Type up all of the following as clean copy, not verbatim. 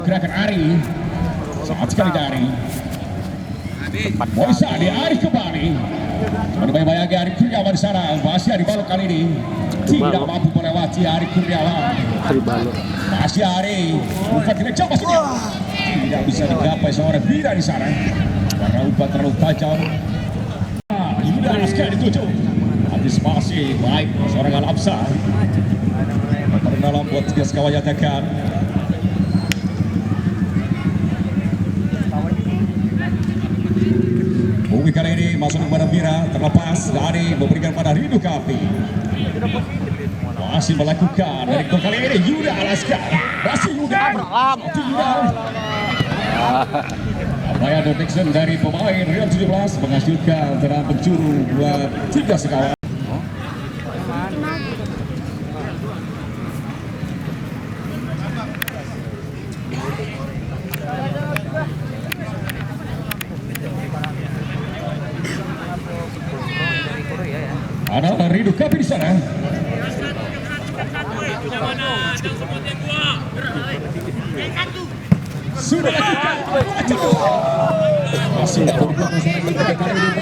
Gerakan Ari sangat sekali dari Moisa di Ari kembali. Bayang-bayang Ari Kurniawan di sana masih Ari Balok kali ini tidak mampu melewati Ari Kurniawan. Masih Ari umpan tidak jauh masih tidak bisa digapai seorang Bira di sana karena umpan terlalu tajam. Yuda sekali dituju antisipasi baik seorang Al-Absa dalam buat 3 sekawan nyatakan. Bumi kali ini masuk kepada Bira, terlepas dari memberikan pada Rindu Kapi. Masih melakukan dari gol kali ini Yuda Alaska. Masih Yuda. Ryan Dixon dari pemain Real 17 menghasilkan tendangan penjuru buat 3 sekawan. Ada Rindu Kapi di sana. Sudah lakukan. Masih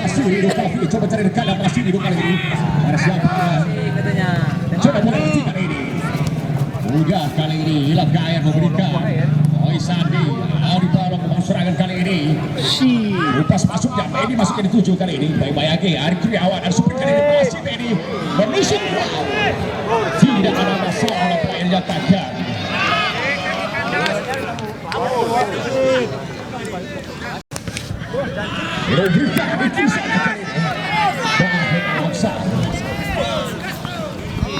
masih Rindu Kapi coba cari dekat dan masih Rindu kali ini. Ada siapa? Coba mulai kali ini. Udah kali ini hilang KR memberikan. Oi Sandi, di bawah pemain serangan kali ini. Lepas masuknya Medi masuknya di 7 kali ini. Bayang-bayang Ari Kurniawan dan super kali ini masih Medi menusuk. Tidak ada masalah apa yang dinyatakan. Rodrika di sana kali ini. Bahkan Alaksa.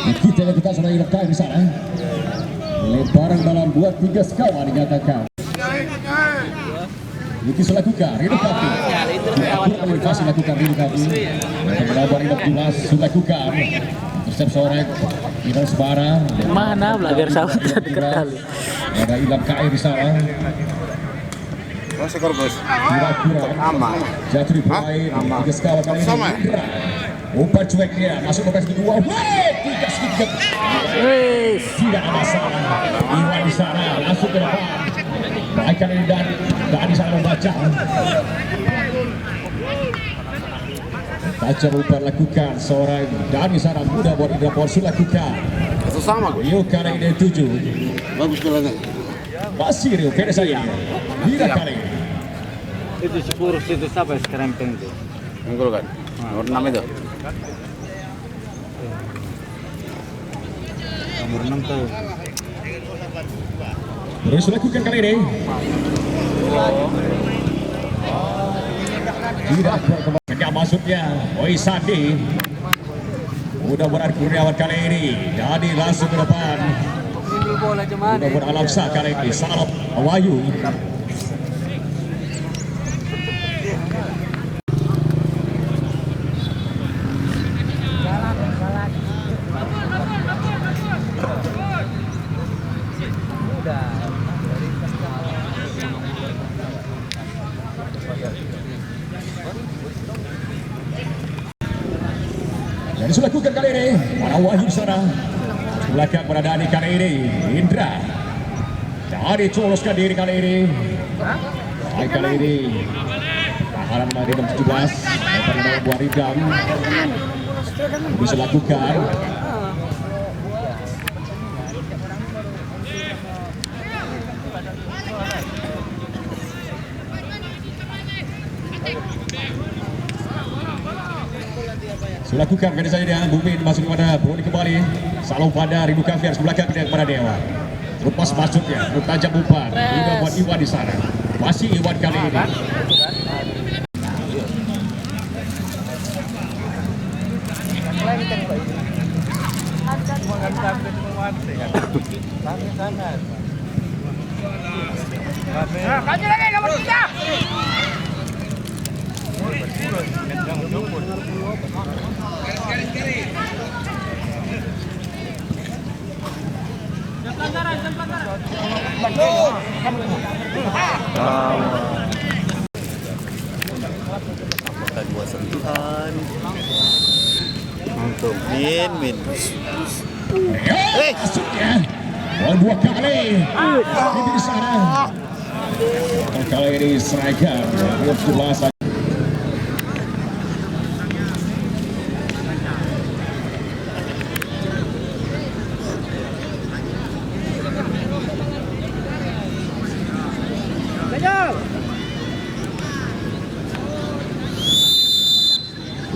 Kita lakukan sudah hilang di sana. Lebaran dalam buat 3 sekawan dinyatakan. Itu lakukan Rindu Kapi. Motivasi lakukan Rindu Kapi. Melawan Rindu Jumas lakukan. Tersiap sore Idal Sebara. Mana belajar sawat dekat kali. Ada Ilham KR di sana. Skor bos. Kira-kira Aman. Jatuh pemain 3 sekawan kali ini. Umpan cueknya masuk ke pes kedua. Tidak sedikit. Tidak ada masalah. Iwan di sana langsung ke depan. Baik kali ini dan di sana membaca. Baca umpan lakukan seorang dan di sana mudah buat Indra Porsu lakukan. Itu sama kok. Rio kali ini 7. Bagus kelihatan. Masih Rio kena saya. Bira kali ini. Itu si Purus itu siapa ya sekerempeng itu? Enggak kan? Nomor 6 itu. Nomor 6 tuh. Terus lakukan kali ini. Tidak kembali masuknya. Oi Sandi. Udah berat Kurniawan kali ini. Jadi langsung ke depan. Udah beralapsa kali ini. Salop Wahyu. Jadi sudah lakukan kali ini. Para Wahyu di sana. Belakang pada Dani kali ini. Indra. Jadi coloskan diri kali ini. Baik kali ini. Tahanan dari 17. Pada buah Ridam. Bisa lakukan. Sudah lakukan kali saja dia. Bumin masuk kepada Bruni kembali. Salam pada Rindu Kafi harus belakang kepada Dewa. Lepas masuknya. Bertajam umpan. Udah buat Iwan di sana. Masih Iwan kali ini. Kaju lagi nomor 3. Dua sentuhan. Untuk min. Masuknya. Poin 2 kali. Ini di sana. Kali ini striker Rio 17.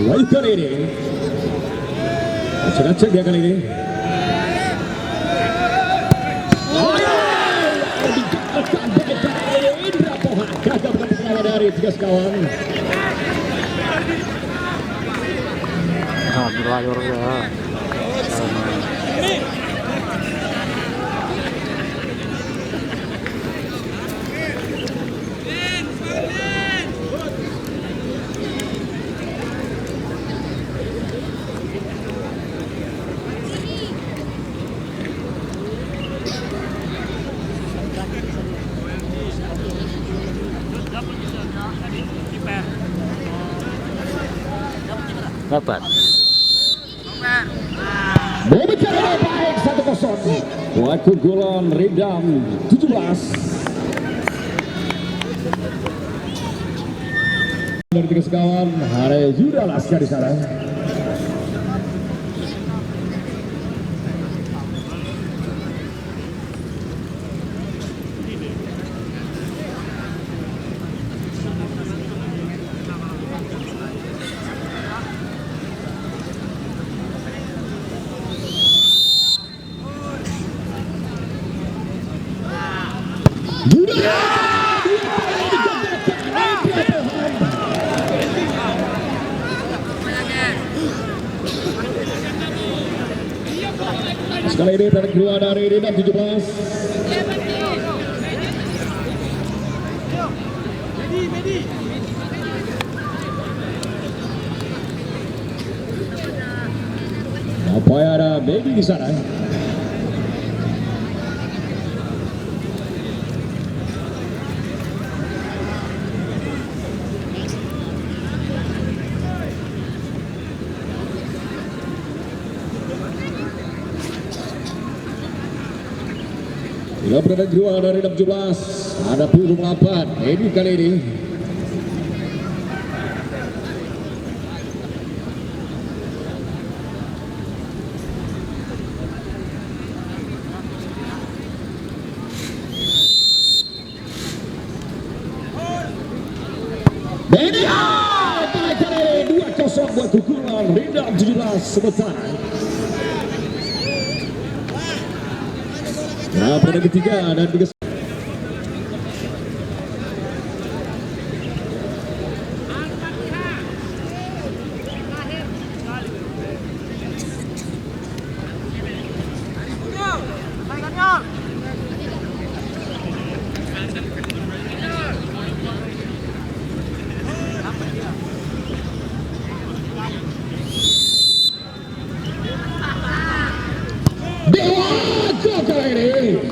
Baik kali ini. Acak-acak dia kali ini. Gagal pertama dari tiga sekawan. Berlayar ya. Dapat. Berbicara baik 1-0 buat keunggulan Redam 17. Dari tiga sekawan Hare Yuda Laska di sana. Sekali ini tarik kedua dari Redam 17. Nampaknya ada Medi di sana. Bila berada kedua dari 17, ada peluru melapat. Ini kali ini. Baik kali ini 2-0 buat keunggulan Redam 17 sementara. Nah, pada ketiga dan tiga. Kali ini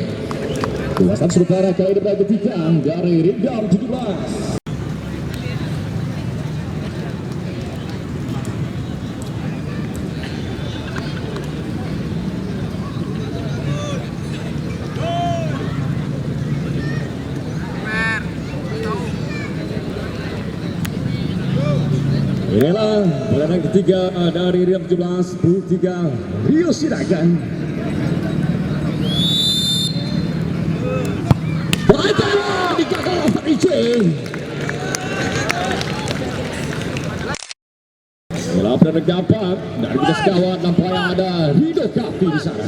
kekuasaan sementara kali ini ketiga dari Redam 17. Inilah pertandingan ketiga dari Redam 17 3 Rio Sidagan. Setelah berada dapat dari kita sekawan nampaknya ada Rido Kafi di sana.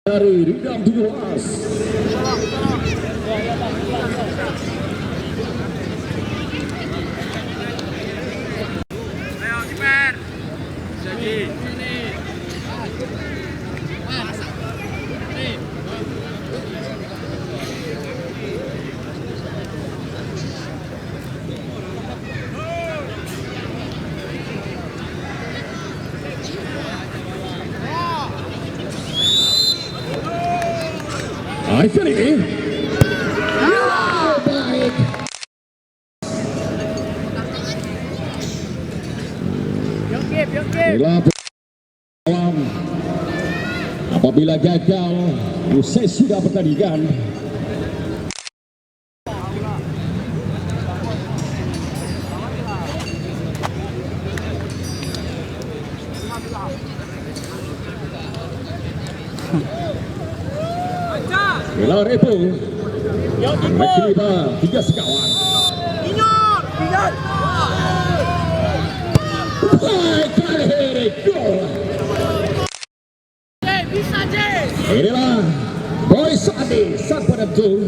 Dari Redam 17. Mari kali ini. Ya, baik. Inilah peluang. Apabila gagal, usai sudah pertandingan. Inilah Repo. Rekriba 3 sekawan. Baik kali ini gol. Inilah Boy Sandi sang penentu.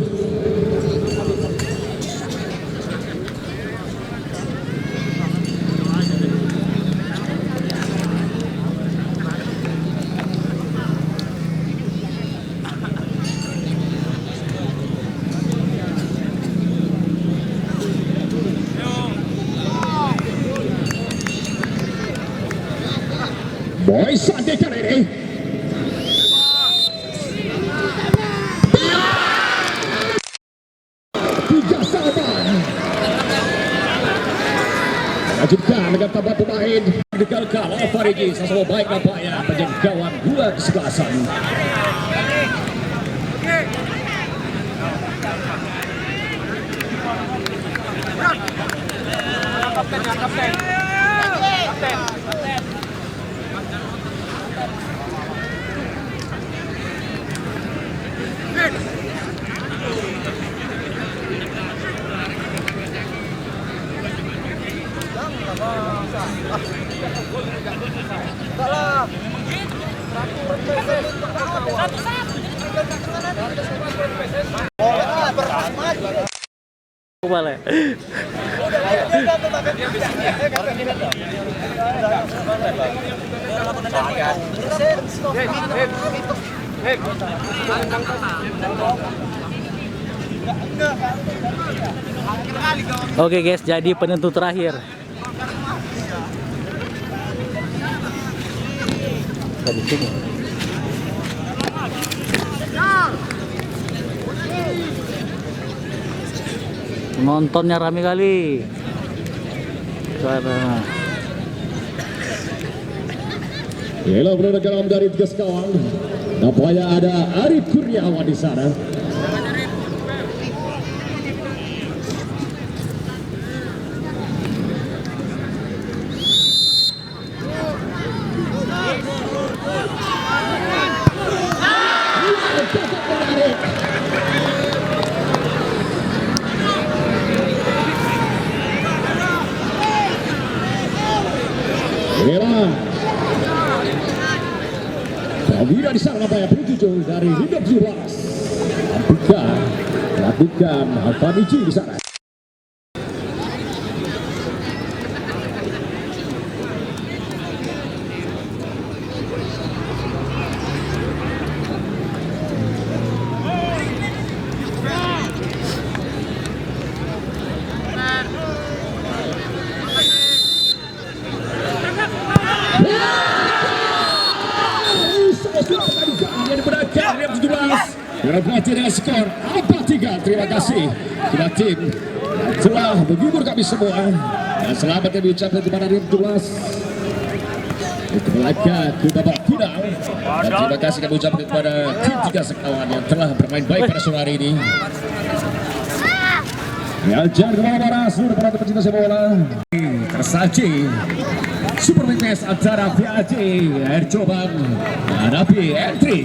Boy Sandi kali ini. Lanjutkan dengan tambah pemain digalkan oleh Farigi. Sama baik nampaknya penjangkauan 2 kesebelasan. Balik. Oke guys, jadi penentu terakhir. Di sini. Nontonnya rame kali. Suara. Inilah berada dalam dari 3 sekawan. Nampaknya ada Arif Kurniawan di sana. Inilah Prawira di sana nampaknya bertujuh dari Hidup Juras. Lakukan Alfaniji di sana. Berarti dengan skor 4-3. Terima kasih kepada tim telah menghibur kami semua. Dan selamat yang diucapkan kepada tim Tulas untuk melangkah ke babak final. Dan terima kasih kami ucapkan kepada tim 3 sekawan yang telah bermain baik pada sore hari ini. Jangan kemana-mana seluruh para pecinta sepak bola. Tersaji Super Big Match antara PAJ Air Jombang menghadapi Entry.